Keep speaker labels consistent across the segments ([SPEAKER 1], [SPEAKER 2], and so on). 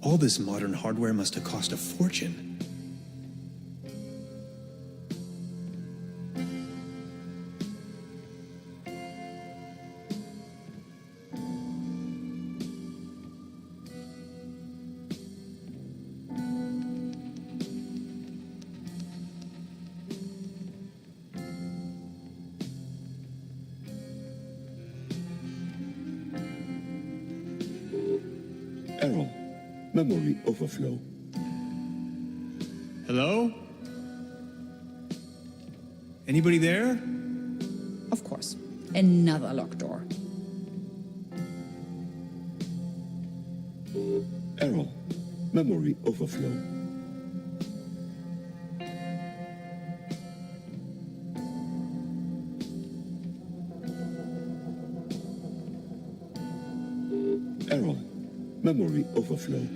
[SPEAKER 1] All this modern hardware must have cost a fortune.
[SPEAKER 2] Error. Memory overflow.
[SPEAKER 1] Hello? Anybody there?
[SPEAKER 3] Of course. Another locked door.
[SPEAKER 2] Error. Memory overflow. Error. Memory overflow.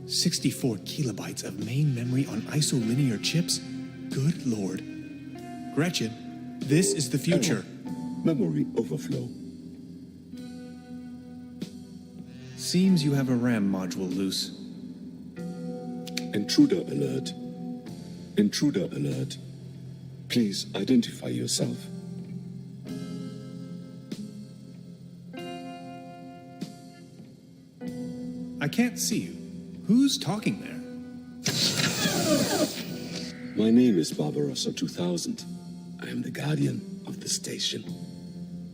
[SPEAKER 1] 64 kilobytes of main memory on isolinear chips? Good lord. Gretchen, this is the future.
[SPEAKER 2] Error. Memory overflow.
[SPEAKER 1] Seems you have a RAM module loose.
[SPEAKER 2] Intruder alert. Intruder alert. Please identify yourself.
[SPEAKER 1] I can't see you. Who's talking there?
[SPEAKER 2] My name is Barbarossa 2000. I am the guardian of the station.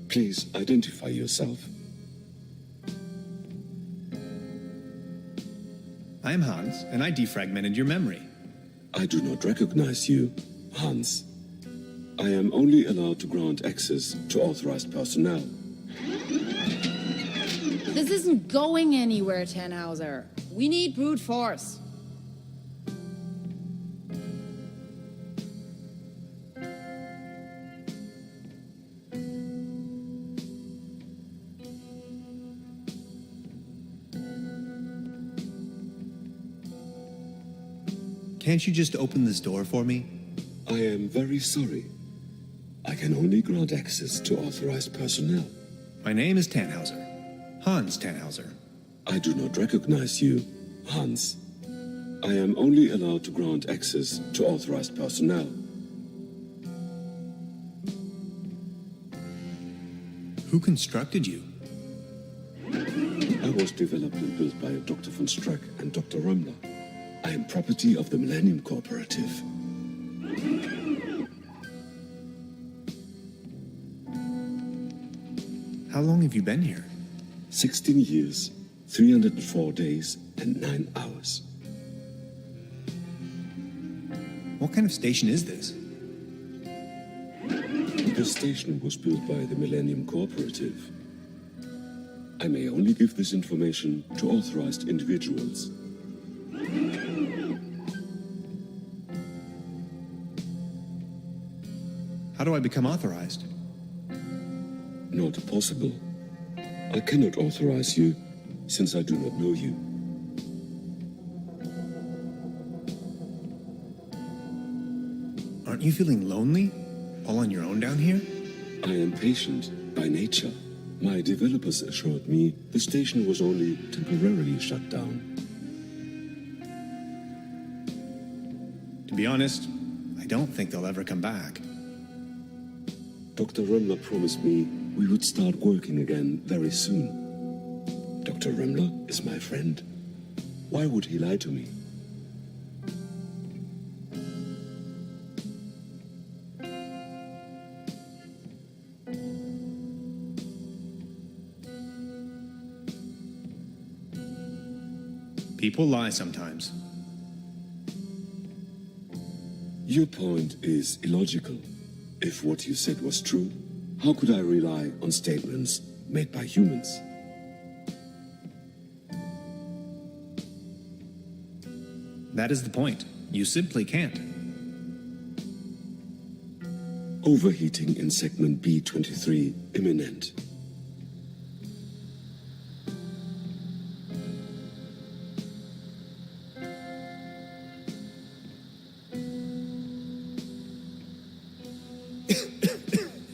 [SPEAKER 2] Please identify yourself.
[SPEAKER 1] I'm Hans, and I defragmented your memory.
[SPEAKER 2] I do not recognize you, Hans. I am only allowed to grant access to authorized personnel.
[SPEAKER 3] This isn't going anywhere, Tannhauser. We need brute force.
[SPEAKER 1] Can't you just open this door for me?
[SPEAKER 2] I am very sorry. I can only grant access to authorized personnel.
[SPEAKER 1] My name is Tannhauser. Hans Tannhauser.
[SPEAKER 2] I do not recognize you, Hans. I am only allowed to grant access to authorized personnel.
[SPEAKER 1] Who constructed you?
[SPEAKER 2] I was developed and built by Dr. von Streck and Dr. Römmler. I am property of the Millennium Cooperative.
[SPEAKER 1] How long have you been here?
[SPEAKER 2] 16 years, 304 days, and 9 hours.
[SPEAKER 1] What kind of station is this?
[SPEAKER 2] The station was built by the Millennium Cooperative. I may only give this information to authorized individuals.
[SPEAKER 1] How do I become authorized?
[SPEAKER 2] Not possible. I cannot authorize you, since I do not know you.
[SPEAKER 1] Aren't you feeling lonely? All on your own down here?
[SPEAKER 2] I am patient by nature. My developers assured me the station was only temporarily shut down.
[SPEAKER 1] To be honest, I don't think they'll ever come back.
[SPEAKER 2] Dr. Römmler promised me we would start working again very soon. Dr. Römmler is my friend. Why would he lie to me?
[SPEAKER 1] People lie sometimes.
[SPEAKER 2] Your point is illogical. If what you said was true, how could I rely on statements made by humans?
[SPEAKER 1] That is the point. You simply can't.
[SPEAKER 2] Overheating in segment B23 imminent.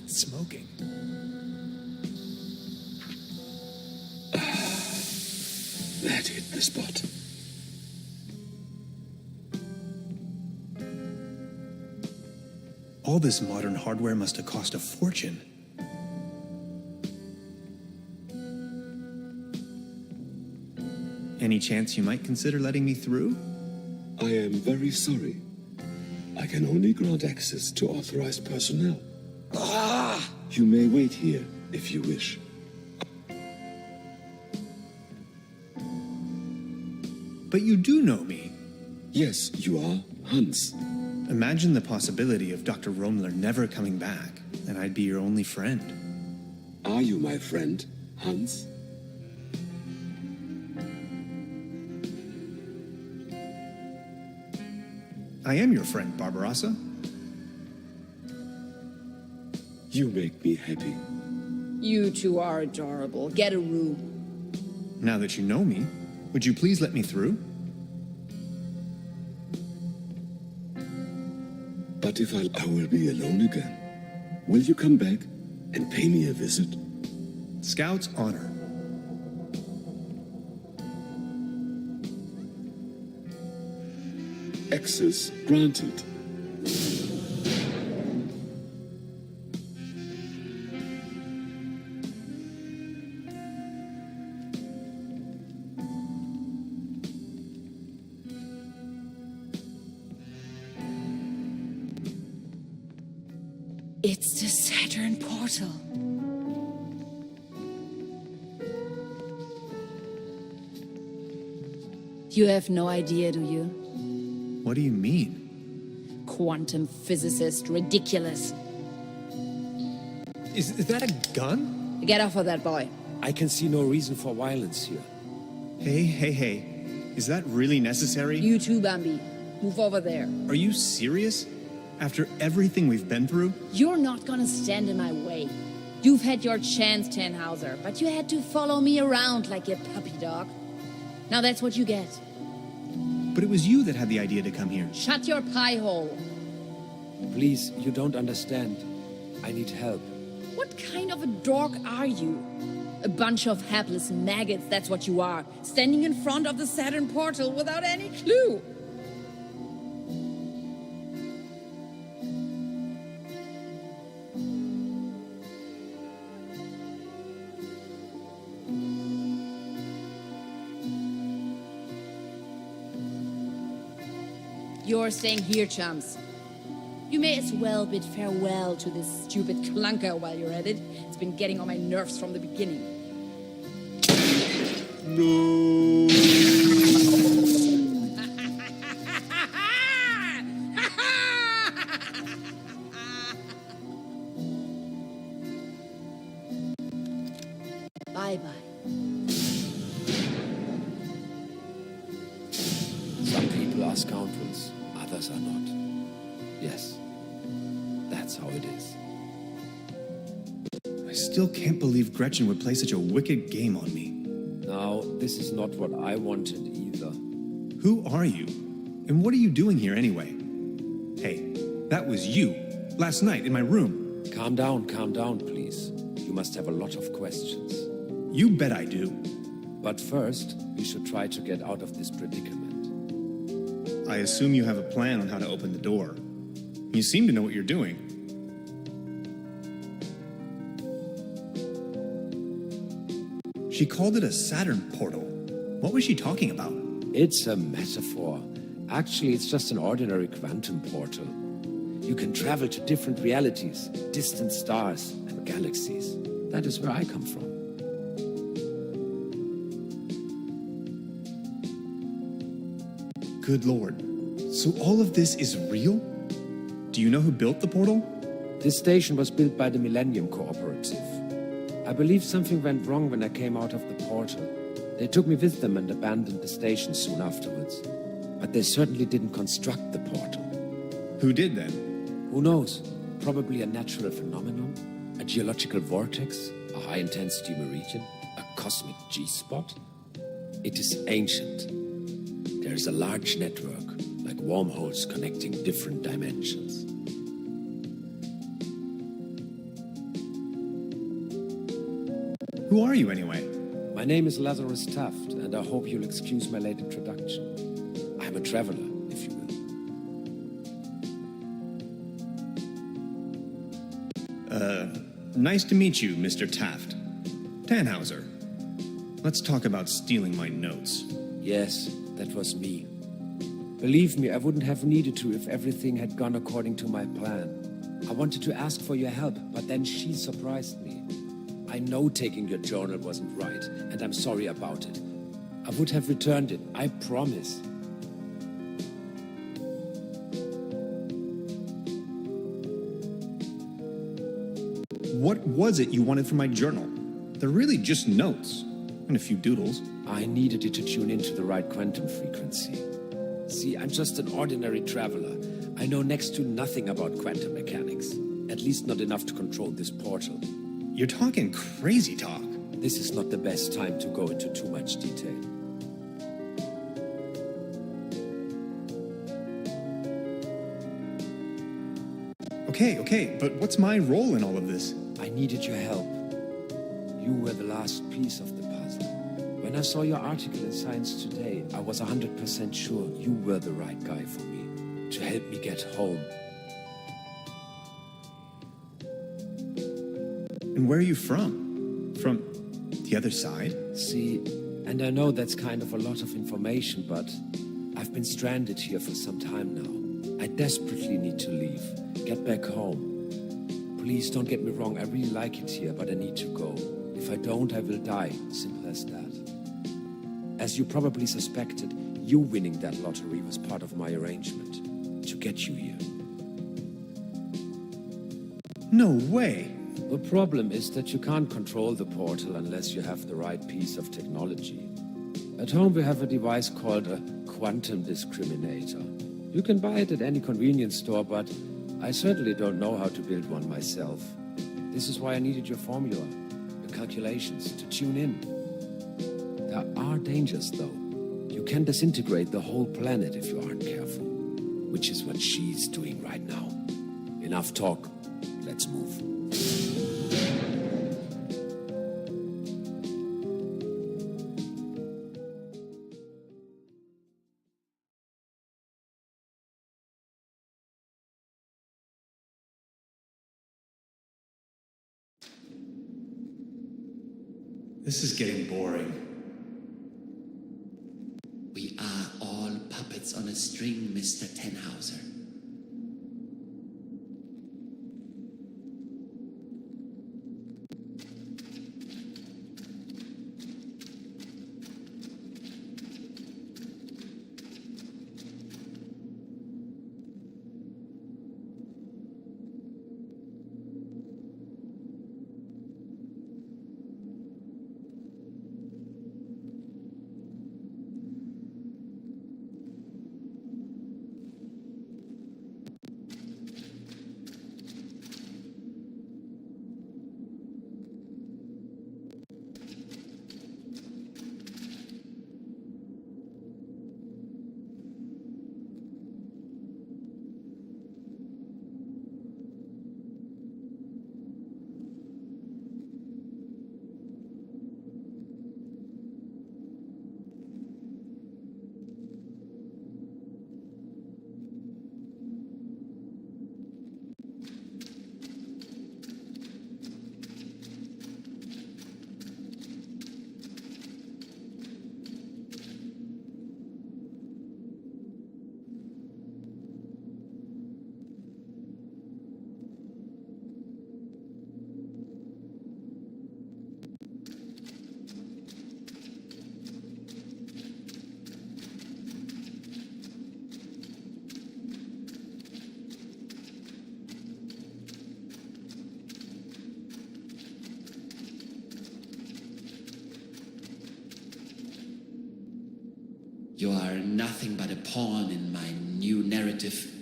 [SPEAKER 1] Smoking.
[SPEAKER 2] the spot.
[SPEAKER 1] All this modern hardware must have cost a fortune. Any chance you might consider letting me through?
[SPEAKER 2] I am very sorry. I can only grant access to authorized personnel. You may wait here if you wish.
[SPEAKER 1] But you do know me.
[SPEAKER 2] Yes, you are Hans.
[SPEAKER 1] Imagine the possibility of Dr. Romler never coming back, and I'd be your only friend.
[SPEAKER 2] Are you my friend, Hans?
[SPEAKER 1] I am your friend, Barbarossa.
[SPEAKER 2] You make me happy.
[SPEAKER 3] You two are adorable. Get a room.
[SPEAKER 1] Now that you know me, would you please let me through?
[SPEAKER 2] But if I will be alone again, will you come back and pay me a visit?
[SPEAKER 1] Scout's honor.
[SPEAKER 2] Access granted.
[SPEAKER 3] It's the Saturn portal. You have no idea, do you?
[SPEAKER 1] What do you mean?
[SPEAKER 3] Quantum physicist, ridiculous.
[SPEAKER 1] Is that a gun?
[SPEAKER 3] Get off of that boy.
[SPEAKER 4] I can see no reason for violence here.
[SPEAKER 1] Hey. Is that really necessary?
[SPEAKER 3] You too, Bambi. Move over there.
[SPEAKER 1] Are you serious? After everything we've been through?
[SPEAKER 3] You're not gonna stand in my way. You've had your chance, Tannhauser, but you had to follow me around like a puppy dog. Now that's what you get.
[SPEAKER 1] But it was you that had the idea to come here.
[SPEAKER 3] Shut your pie hole.
[SPEAKER 4] Please, you don't understand. I need help.
[SPEAKER 3] What kind of a dork are you? A bunch of hapless maggots, that's what you are. Standing in front of the Saturn portal without any clue. You're staying here, chums. You may as well bid farewell to this stupid clunker while you're at it. It's been getting on my nerves from the beginning.
[SPEAKER 2] No.
[SPEAKER 3] Bye-bye.
[SPEAKER 4] Some people are scoundrels, others are not. Yes, that's how it is.
[SPEAKER 1] I still can't believe Gretchen would play such a wicked game on me.
[SPEAKER 4] Now, this is not what I wanted either.
[SPEAKER 1] Who are you? And what are you doing here anyway? Hey, that was you, last night in my room.
[SPEAKER 4] Calm down, please. You must have a lot of questions.
[SPEAKER 1] You bet I do.
[SPEAKER 4] But first, we should try to get out of this predicament.
[SPEAKER 1] I assume you have a plan on how to open the door. You seem to know what you're doing. She called it a Saturn portal. What was she talking about?
[SPEAKER 4] It's a metaphor. Actually, it's just an ordinary quantum portal. You can travel to different realities, distant stars, and galaxies. That is where I come from.
[SPEAKER 1] Good Lord. So all of this is real? Do you know who built the portal?
[SPEAKER 4] This station was built by the Millennium Cooperative. I believe something went wrong when I came out of the portal. They took me with them and abandoned the station soon afterwards. But they certainly didn't construct the portal.
[SPEAKER 1] Who did then?
[SPEAKER 4] Who knows? Probably a natural phenomenon, a geological vortex, a high-intensity meridian, a cosmic G-spot. It is ancient. There is a large network, like wormholes connecting different dimensions.
[SPEAKER 1] Who are you anyway?
[SPEAKER 4] My name is Lazarus Taft, and I hope you'll excuse my late introduction. I'm a traveler, if you will.
[SPEAKER 1] Nice to meet you, Mr. Taft. Tannhauser. Let's talk about stealing my notes.
[SPEAKER 4] Yes, that was me. Believe me, I wouldn't have needed to if everything had gone according to my plan. I wanted to ask for your help, but then she surprised me. I know taking your journal wasn't right, and I'm sorry about it. I would have returned it, I promise.
[SPEAKER 1] What was it you wanted from my journal? They're really just notes, and a few doodles.
[SPEAKER 4] I needed it to tune into the right quantum frequency. See, I'm just an ordinary traveler. I know next to nothing about quantum mechanics. At least not enough to control this portal.
[SPEAKER 1] You're talking crazy talk.
[SPEAKER 4] This is not the best time to go into too much detail.
[SPEAKER 1] Okay, but what's my role in all of this?
[SPEAKER 4] I needed your help. You were the last piece of the puzzle. When I saw your article in Science Today, I was 100% sure you were the right guy for me, to help me get home.
[SPEAKER 1] And where are you from? From the other side?
[SPEAKER 4] See, and I know that's kind of a lot of information, but I've been stranded here for some time now. I desperately need to leave, get back home. Please don't get me wrong, I really like it here, but I need to go. If I don't, I will die. Simple as that. As you probably suspected, you winning that lottery was part of my arrangement to get you here.
[SPEAKER 1] No way.
[SPEAKER 4] The problem is that you can't control the portal unless you have the right piece of technology. At home we have a device called a quantum discriminator. You can buy it at any convenience store, but I certainly don't know how to build one myself. This is why I needed your formula, the calculations, to tune in. There are dangers, though. You can disintegrate the whole planet if you aren't careful, which is what she's doing right now. Enough talk. Let's move.
[SPEAKER 1] This is getting boring.
[SPEAKER 5] We are all puppets on a string, Mr. Tannhauser. You are nothing but a pawn in my new narrative.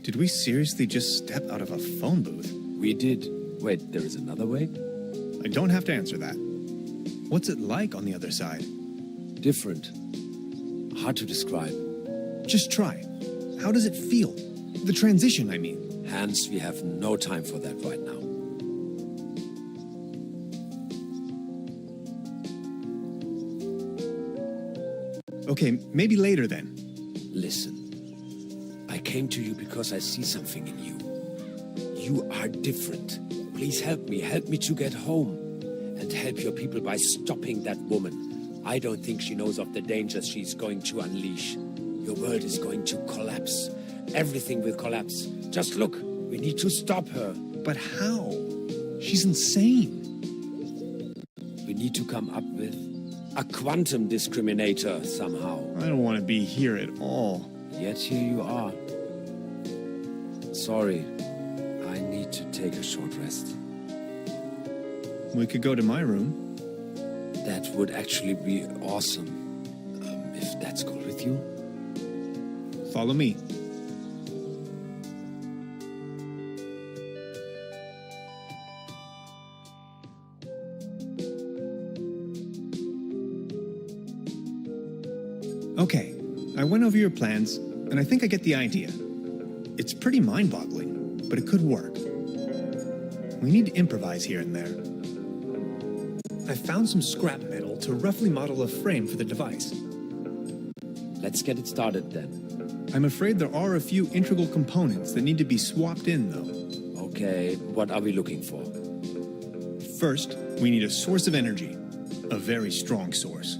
[SPEAKER 1] Did we seriously just step out of a phone booth?
[SPEAKER 4] We did. Wait, there is another way?
[SPEAKER 1] I don't have to answer that. What's it like on the other side?
[SPEAKER 4] Different. Hard to describe.
[SPEAKER 1] Just try. How does it feel? The transition, I mean.
[SPEAKER 4] Hans, we have no time for that right now.
[SPEAKER 1] Okay, maybe later then.
[SPEAKER 4] Listen, I came to you because I see something in you. You are different. Please help me to get home. And help your people by stopping that woman. I don't think she knows of the dangers she's going to unleash. Your world is going to collapse. Everything will collapse. Just look, we need to stop her.
[SPEAKER 1] But how? She's insane.
[SPEAKER 4] We need to come up with a quantum discriminator somehow.
[SPEAKER 1] I don't want to be here at all.
[SPEAKER 4] Yet here you are. Sorry, I need to take a short rest.
[SPEAKER 1] We could go to my room.
[SPEAKER 4] That would actually be awesome. If that's cool with you.
[SPEAKER 1] Follow me. Okay, I went over your plans, and I think I get the idea. It's pretty mind-boggling, but it could work. We need to improvise here and there. I found some scrap metal to roughly model a frame for the device.
[SPEAKER 4] Let's get it started then.
[SPEAKER 1] I'm afraid there are a few integral components that need to be swapped in, though.
[SPEAKER 4] Okay, what are we looking for?
[SPEAKER 1] First, we need a source of energy, a very strong source.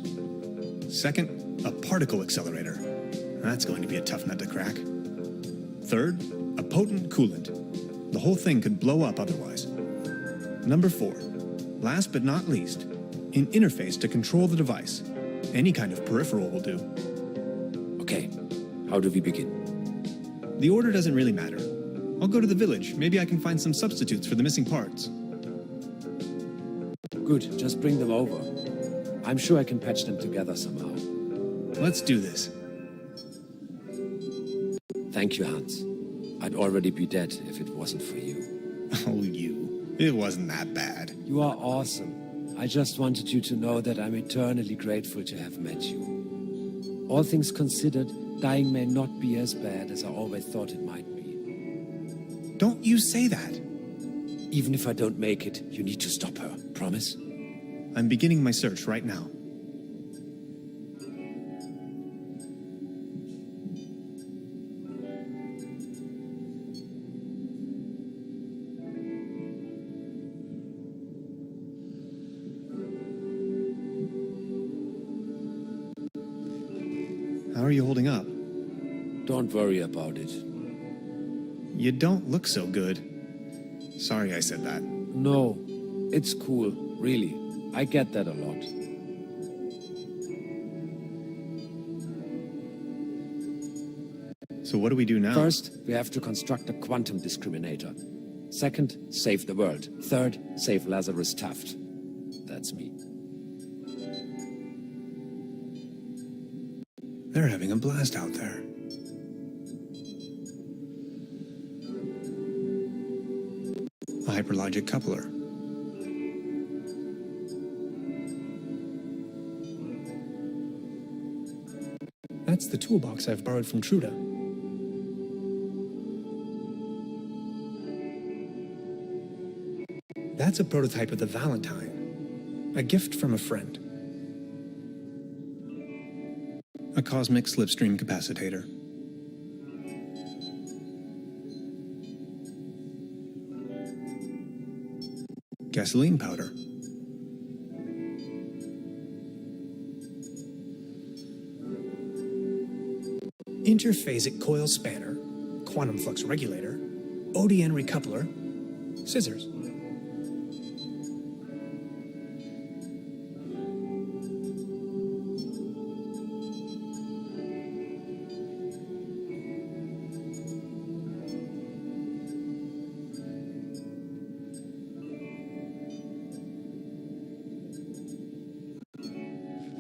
[SPEAKER 1] Second, a particle accelerator. That's going to be a tough nut to crack. Third, a potent coolant. The whole thing could blow up otherwise. Number 4, last but not least, an interface to control the device. Any kind of peripheral will do.
[SPEAKER 4] Okay, how do we begin?
[SPEAKER 1] The order doesn't really matter. I'll go to the village. Maybe I can find some substitutes for the missing parts.
[SPEAKER 4] Good, just bring them over. I'm sure I can patch them together somehow.
[SPEAKER 1] Let's do this.
[SPEAKER 4] Thank you, Hans. I'd already be dead if it wasn't for you.
[SPEAKER 1] Oh, you. It wasn't that bad.
[SPEAKER 4] You are awesome. I just wanted you to know that I'm eternally grateful to have met you. All things considered, dying may not be as bad as I always thought it might be.
[SPEAKER 1] Don't you say that.
[SPEAKER 4] Even if I don't make it, you need to stop her. Promise?
[SPEAKER 1] I'm beginning my search right now. How are you holding up?
[SPEAKER 4] Don't worry about it.
[SPEAKER 1] You don't look so good. Sorry I said that.
[SPEAKER 4] No, it's cool, really. I get that a lot.
[SPEAKER 1] So what do we do now?
[SPEAKER 4] First, we have to construct a quantum discriminator. Second, save the world. Third, save Lazarus Taft. That's me.
[SPEAKER 1] They're having a blast out there. A hyperlogic coupler. That's the toolbox I've borrowed from Truda. That's a prototype of the Valentine. A gift from a friend. A cosmic slipstream capacitator. Gasoline powder. Interphasic coil spanner, quantum flux regulator, ODN recoupler, scissors.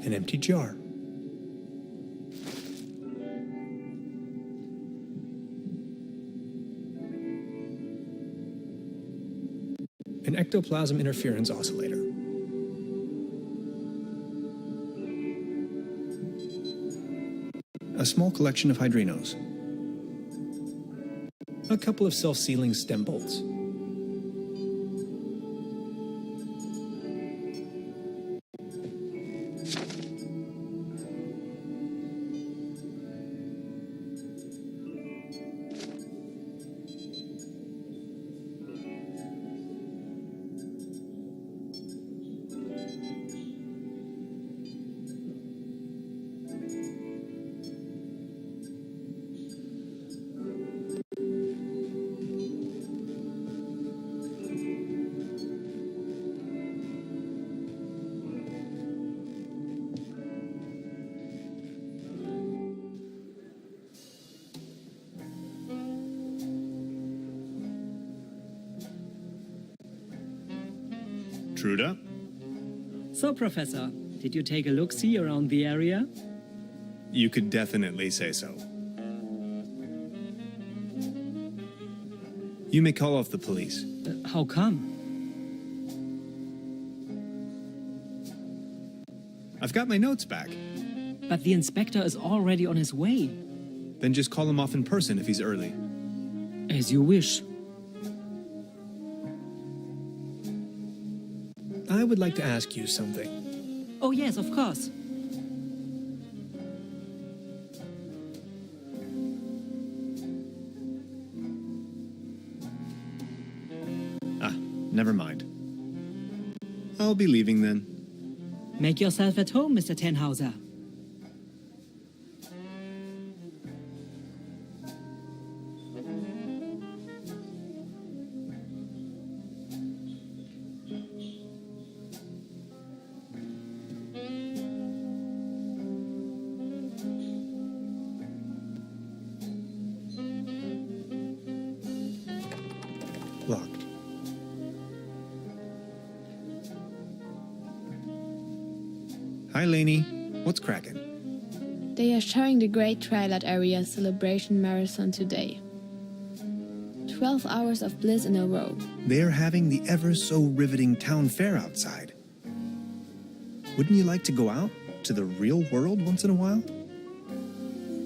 [SPEAKER 1] An empty jar. An ectoplasm interference oscillator. small collection of hydrinos.
[SPEAKER 6] A couple of self-sealing stem bolts.
[SPEAKER 1] Truda?
[SPEAKER 7] So, Professor, did you take a look-see around the area?
[SPEAKER 1] You could definitely say so. You may call off the police.
[SPEAKER 7] How come?
[SPEAKER 1] I've got my notes back.
[SPEAKER 7] But the inspector is already on his way.
[SPEAKER 1] Then just call him off in person if he's early.
[SPEAKER 7] As you wish.
[SPEAKER 6] I would like to ask you something.
[SPEAKER 7] Oh yes, of course.
[SPEAKER 1] Never mind. I'll be leaving then.
[SPEAKER 7] Make yourself at home, Mr. Tannhauser.
[SPEAKER 1] Locked. Hi, Lainey. What's cracking?
[SPEAKER 8] They are showing the Great Twilight Area Celebration Marathon today. 12 hours of bliss in a row.
[SPEAKER 1] They're having the ever so riveting town fair outside. Wouldn't you like to go out to the real world once in a while?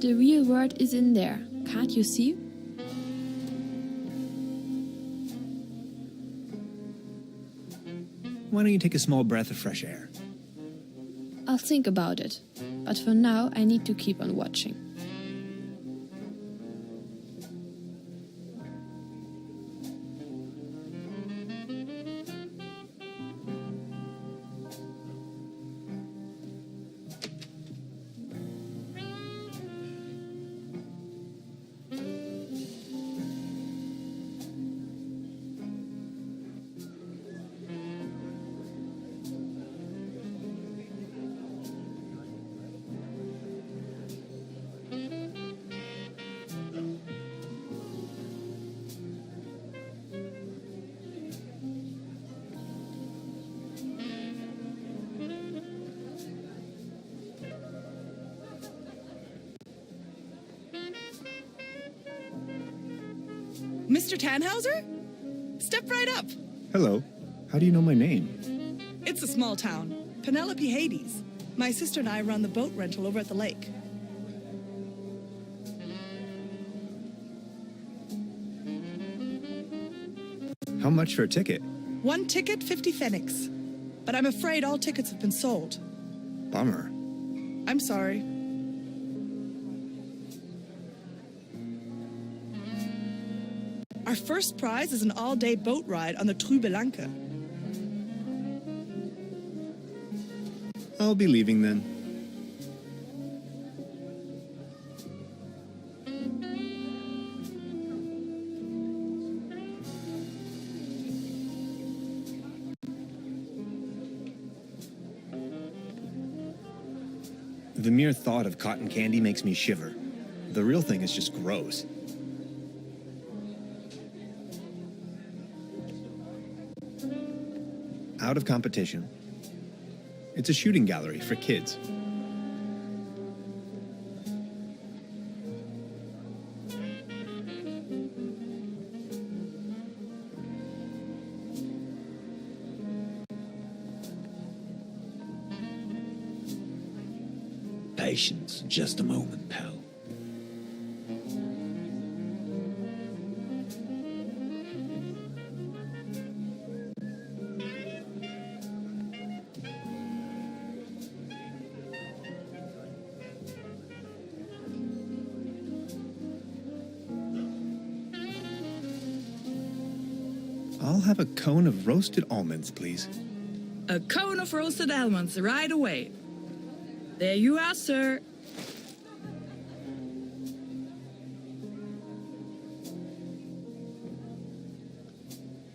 [SPEAKER 8] The real world is in there, can't you see?
[SPEAKER 1] Why don't you take a small breath of fresh air?
[SPEAKER 8] I'll think about it, but for now I need to keep on watching.
[SPEAKER 9] Mr. Tannhauser? Step right up.
[SPEAKER 1] Hello. How do you know my name?
[SPEAKER 9] It's a small town. Penelope Hades. My sister and I run the boat rental over at the lake.
[SPEAKER 1] How much for a ticket?
[SPEAKER 9] 1 ticket, 50 pfennigs. But I'm afraid all tickets have been sold.
[SPEAKER 1] Bummer.
[SPEAKER 9] I'm sorry. Our first prize is an all-day boat ride on the Trüberbrook.
[SPEAKER 1] I'll be leaving then. The mere thought of cotton candy makes me shiver. The real thing is just gross. Out of competition. It's a shooting gallery for kids.
[SPEAKER 10] Patience, just a moment, pal.
[SPEAKER 1] I'll have a cone of roasted almonds, please.
[SPEAKER 9] A cone of roasted almonds right away. There you are, sir.